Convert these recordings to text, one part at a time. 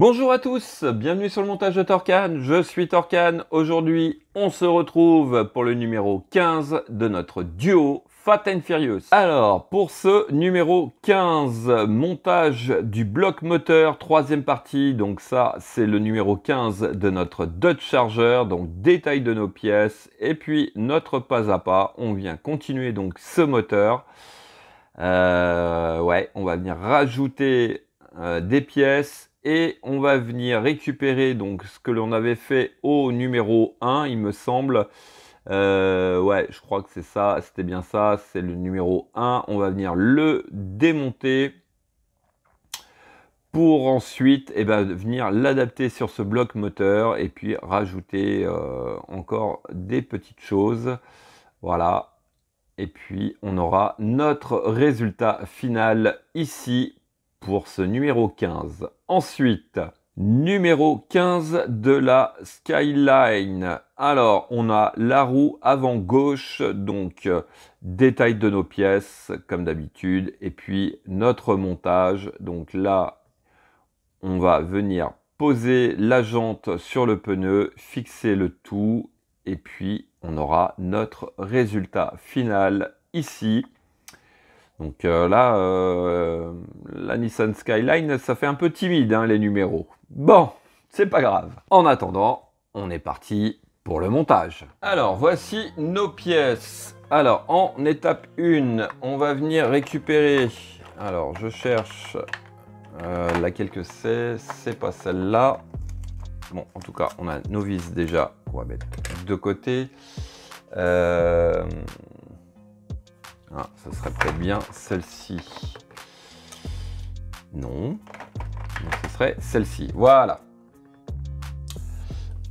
Bonjour à tous, bienvenue sur le montage de Torcan, je suis Torcan. Aujourd'hui, on se retrouve pour le numéro 15 de notre duo Fat and Furious. Alors, pour ce numéro 15, montage du bloc moteur, troisième partie. Donc ça, c'est le numéro 15 de notre Dodge Charger. Donc, détail de nos pièces. Et puis, notre pas à pas, on vient continuer donc ce moteur. Ouais, on va venir rajouter des pièces. Et on va venir récupérer donc ce que l'on avait fait au numéro 1, il me semble. Ouais, je crois que c'est ça, c'était bien ça, c'est le numéro 1. On va venir le démonter pour ensuite venir l'adapter sur ce bloc moteur et puis rajouter encore des petites choses. Voilà. Et puis on aura notre résultat final ici pour ce numéro 15. Ensuite, numéro 15 de la Skyline. Alors, on a la roue avant gauche, donc détail de nos pièces, comme d'habitude. Et puis, notre montage. Donc là, on va venir poser la jante sur le pneu, fixer le tout. Et puis, on aura notre résultat final ici. Donc là, la Nissan Skyline, ça fait un peu timide, hein, les numéros. Bon, c'est pas grave. En attendant, on est parti pour le montage. Alors, voici nos pièces. Alors, en étape 1, on va venir récupérer... Alors, je cherche laquelle que c'est pas celle-là. Bon, en tout cas, on a nos vis déjà. On va mettre de côté. Ah, ça serait peut-être bien celle-ci. Non. Donc, ce serait celle-ci. Voilà.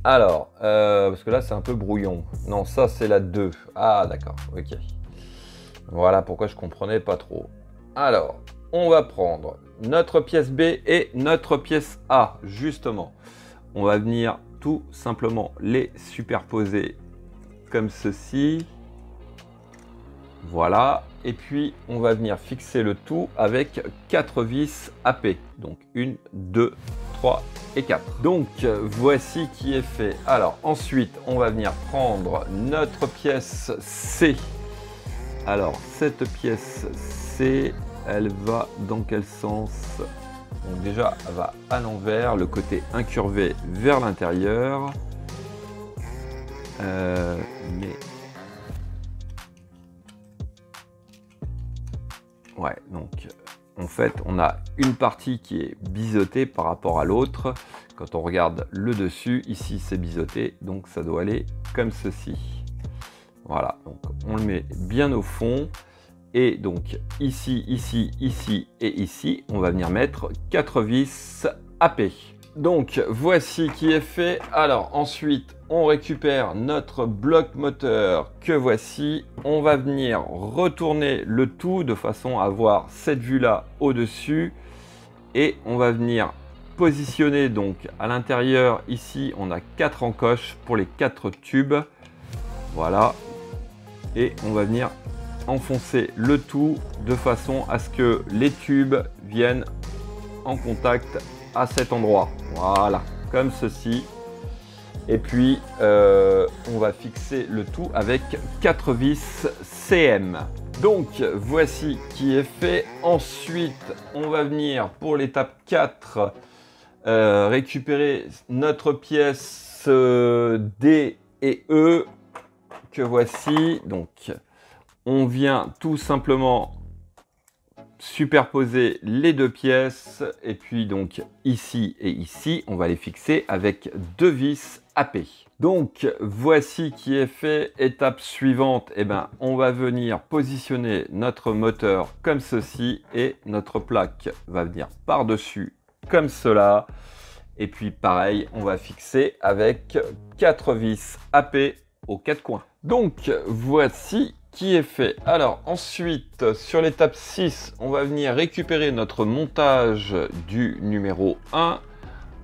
Alors, parce que là, c'est un peu brouillon. Non, ça, c'est la 2. Ah, d'accord. Ok. Voilà pourquoi je comprenais pas trop. Alors, on va prendre notre pièce B et notre pièce A, justement. On va venir tout simplement les superposer comme ceci. Voilà, et puis on va venir fixer le tout avec 4 vis AP. Donc 1, 2, 3 et 4. Donc voici qui est fait. Alors ensuite, on va venir prendre notre pièce C. Alors cette pièce C, elle va dans quel sens? Donc déjà, elle va à l'envers, le côté incurvé vers l'intérieur. Mais... Ouais, donc en fait, on a une partie qui est biseautée par rapport à l'autre. Quand on regarde le dessus, ici c'est biseauté, donc ça doit aller comme ceci. Voilà, donc on le met bien au fond. Et donc ici, ici, ici et ici, on va venir mettre 4 vis AP. Donc voici qui est fait. Alors ensuite, on récupère notre bloc moteur que voici. On va venir retourner le tout de façon à avoir cette vue là au-dessus. Et on va venir positionner donc à l'intérieur ici, on a 4 encoches pour les 4 tubes. Voilà. Et on va venir enfoncer le tout de façon à ce que les tubes viennent en contact à cet endroit. Voilà, comme ceci. Et puis, on va fixer le tout avec 4 vis CM. Donc, voici qui est fait. Ensuite, on va venir pour l'étape 4 récupérer notre pièce D et E que voici. Donc, on vient tout simplement superposer les deux pièces et puis donc ici et ici on va les fixer avec 2 vis AP. Donc voici qui est fait. Étape suivante, on va venir positionner notre moteur comme ceci et notre plaque va venir par dessus comme cela et puis pareil on va fixer avec 4 vis AP aux 4 coins. Donc voici qui est fait. Alors ensuite, sur l'étape 6, on va venir récupérer notre montage du numéro 1.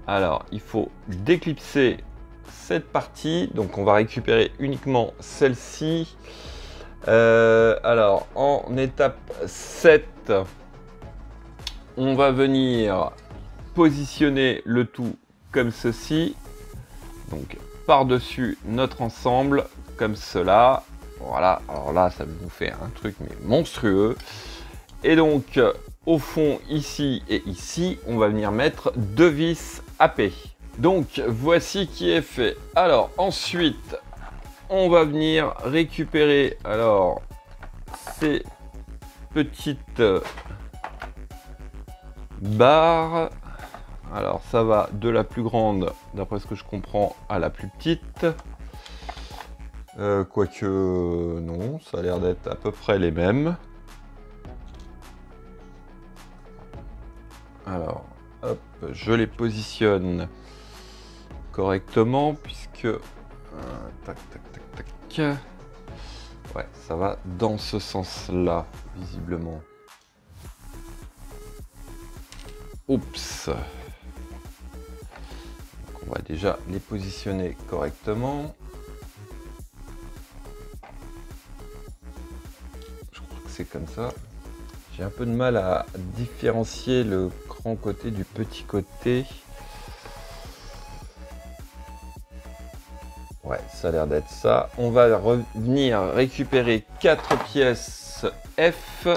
Alors, il faut déclipser cette partie. Donc, on va récupérer uniquement celle-ci. Alors, en étape 7, on va venir positionner le tout comme ceci. Donc par-dessus notre ensemble, comme cela. Voilà, alors là, ça vous fait un truc mais monstrueux. Et donc, au fond, ici et ici, on va venir mettre 2 vis AP. Donc, voici qui est fait. Alors, ensuite, on va venir récupérer alors ces petites barres. Alors, ça va de la plus grande, d'après ce que je comprends, à la plus petite. Quoique, non, ça a l'air d'être à peu près les mêmes. Alors, hop, je les positionne correctement, puisque... tac, tac, tac, tac. Ouais, ça va dans ce sens-là, visiblement. Oups. Donc, on va déjà les positionner correctement. Je crois que c'est comme ça. J'ai un peu de mal à différencier le grand côté du petit côté. Ouais, ça a l'air d'être ça. On va revenir récupérer 4 pièces F,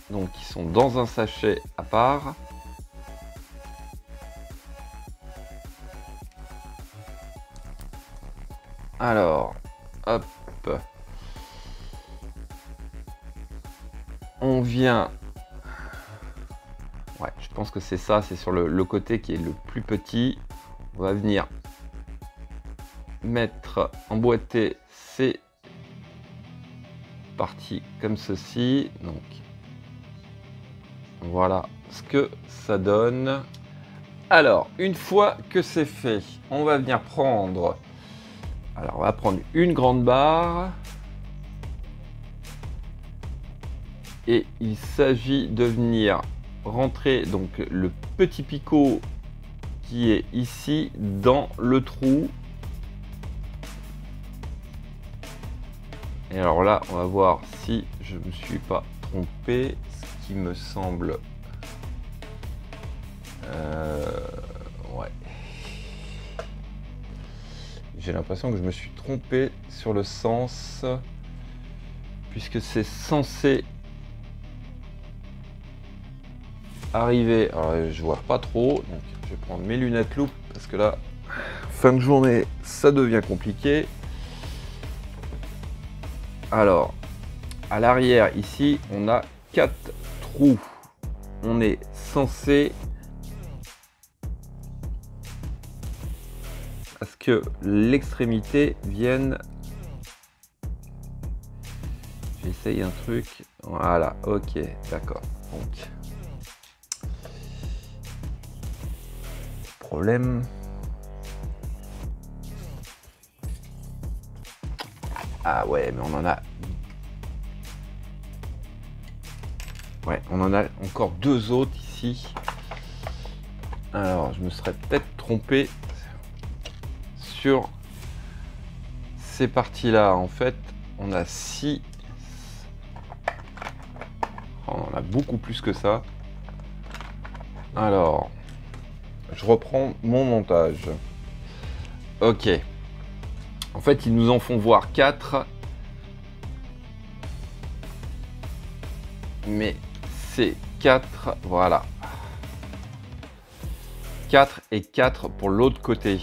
donc qui sont dans un sachet à part. Alors, hop. On vient... Ouais, je pense que c'est ça, c'est sur le côté qui est le plus petit. On va venir mettre, emboîter ces parties comme ceci. Donc, voilà ce que ça donne. Alors, une fois que c'est fait, on va venir prendre... Alors, on va prendre une grande barre. Et il s'agit de venir rentrer donc le petit picot qui est ici dans le trou. Et alors là, on va voir si je ne me suis pas trompé, ce qui me semble... ouais. J'ai l'impression que je me suis trompé sur le sens, puisque c'est censé arriver... Alors, je vois pas trop, donc je vais prendre mes lunettes loupe, parce que là, fin de journée, ça devient compliqué. Alors, à l'arrière, ici, on a 4 trous. On est censé... à ce que l'extrémité vienne... J'essaye un truc. Voilà, ok, d'accord. Donc, problème... Ah ouais, mais on en a... Ouais, on en a encore 2 autres ici. Alors, je me serais peut-être trompé sur ces parties-là. En fait, on a 6... On en a beaucoup plus que ça. Alors, je reprends mon montage. Ok. En fait, ils nous en font voir 4. Mais c'est 4, voilà. 4 et 4 pour l'autre côté.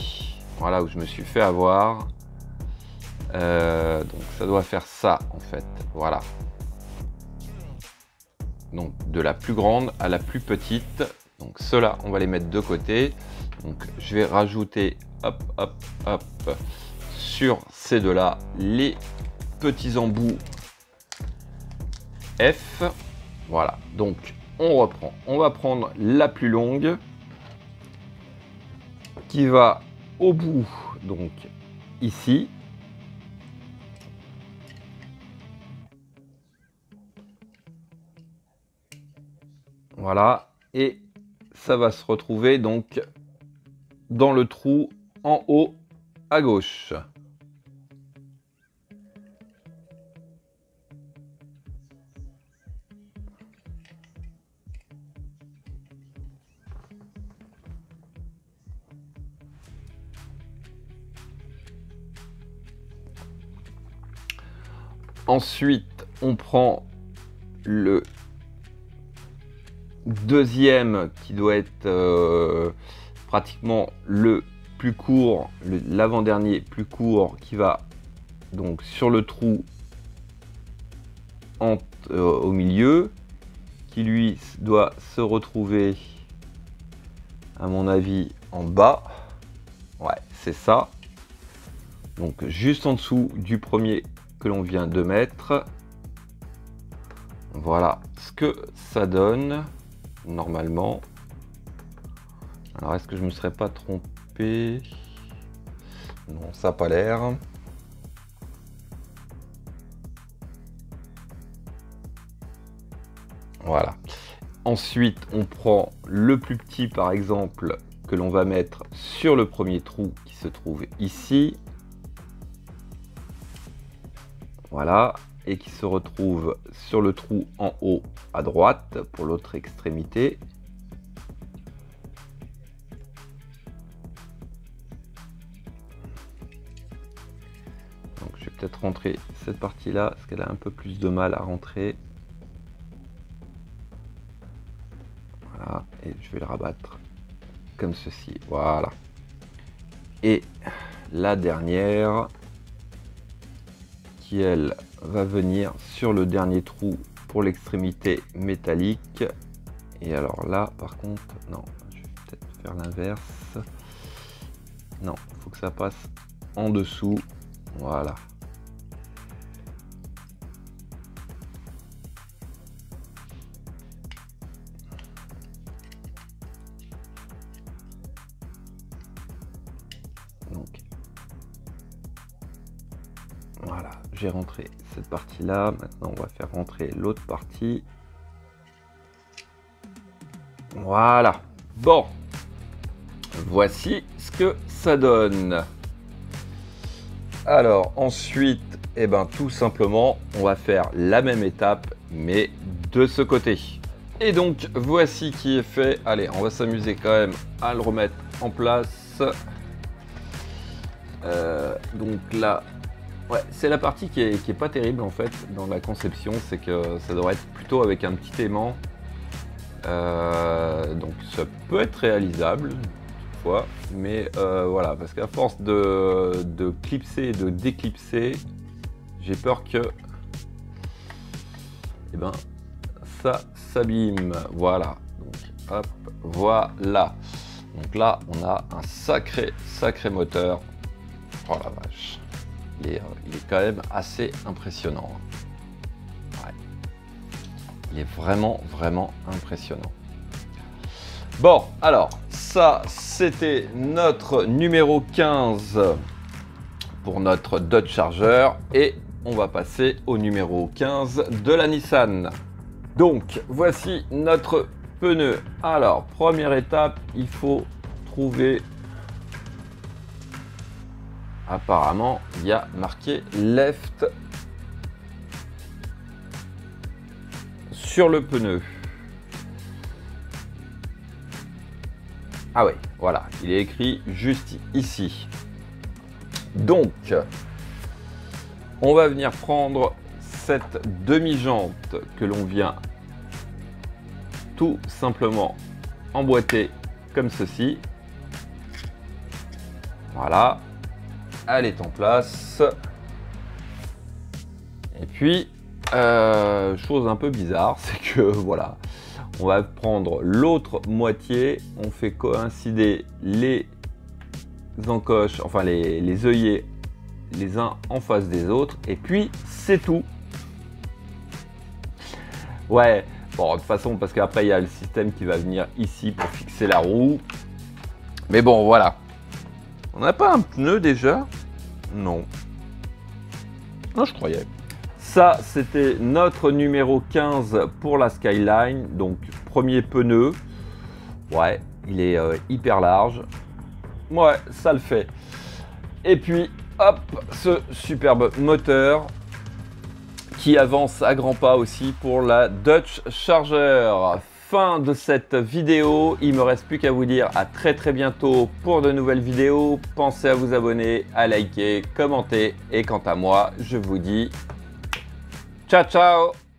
Voilà où je me suis fait avoir. Donc ça doit faire ça en fait. Voilà. Donc de la plus grande à la plus petite. Donc ceux-là, on va les mettre de côté. Donc je vais rajouter, hop, hop, hop, sur ces deux-là, les petits embouts F. Voilà, donc on reprend. On va prendre la plus longue qui va au bout, donc ici. Voilà, et ça va se retrouver donc dans le trou en haut à gauche. Ensuite, on prend le deuxième qui doit être pratiquement le plus court, l'avant-dernier plus court, qui va donc sur le trou au milieu, qui lui doit se retrouver, à mon avis, en bas. Ouais, c'est ça. Donc juste en dessous du premier que l'on vient de mettre. Voilà ce que ça donne normalement. Alors est-ce que je me serais pas trompé? Non, ça n'a pas l'air. Voilà. Ensuite, on prend le plus petit, par exemple, que l'on va mettre sur le premier trou qui se trouve ici. Voilà. Et qui se retrouve sur le trou en haut à droite pour l'autre extrémité. Donc je vais peut-être rentrer cette partie-là, parce qu'elle a un peu plus de mal à rentrer. Voilà, et je vais le rabattre comme ceci. Voilà. Et la dernière, qui elle va venir sur le dernier trou pour l'extrémité métallique. Et alors là, par contre, non, je vais peut-être faire l'inverse. Non, il faut que ça passe en dessous. Voilà. Donc, voilà, j'ai rentré cette partie-là. Maintenant, on va faire rentrer l'autre partie. Voilà. Bon, voici ce que ça donne. Alors ensuite, eh ben, tout simplement, on va faire la même étape, mais de ce côté. Et donc, voici qui est fait. Allez, on va s'amuser quand même à le remettre en place. Donc là, ouais, c'est la partie qui est pas terrible en fait dans la conception, c'est que ça devrait être plutôt avec un petit aimant. Donc ça peut être réalisable toutefois, mais voilà, parce qu'à force de clipser et de déclipser, j'ai peur que eh ben, ça s'abîme. Voilà, donc hop, voilà. Donc là, on a un sacré moteur. Oh la vache, il est quand même assez impressionnant. Ouais. Il est vraiment impressionnant. Bon, alors, ça, c'était notre numéro 15 pour notre Dodge Charger. Et on va passer au numéro 15 de la Nissan. Donc, voici notre pneu. Alors, première étape, il faut trouver... Apparemment, il y a marqué left sur le pneu. Ah oui, voilà, il est écrit juste ici. Donc, on va venir prendre cette demi-jante que l'on vient tout simplement emboîter comme ceci. Voilà. Elle est en place. Et puis, chose un peu bizarre, c'est que voilà, on va prendre l'autre moitié, on fait coïncider les encoches, enfin les œillets, les uns en face des autres, et puis c'est tout. Ouais, bon, de toute façon, parce qu'après il y a le système qui va venir ici pour fixer la roue. Mais bon, voilà. On n'a pas un pneu déjà? Non. Non, je croyais. Ça, c'était notre numéro 15 pour la Skyline. Donc, premier pneu. Ouais, il est hyper large. Ouais, ça le fait. Et puis, hop, ce superbe moteur qui avance à grands pas aussi pour la Dodge Charger. Fin de cette vidéo, il me reste plus qu'à vous dire à très bientôt pour de nouvelles vidéos. Pensez à vous abonner, à liker, commenter et quant à moi, je vous dis Ciao, ciao!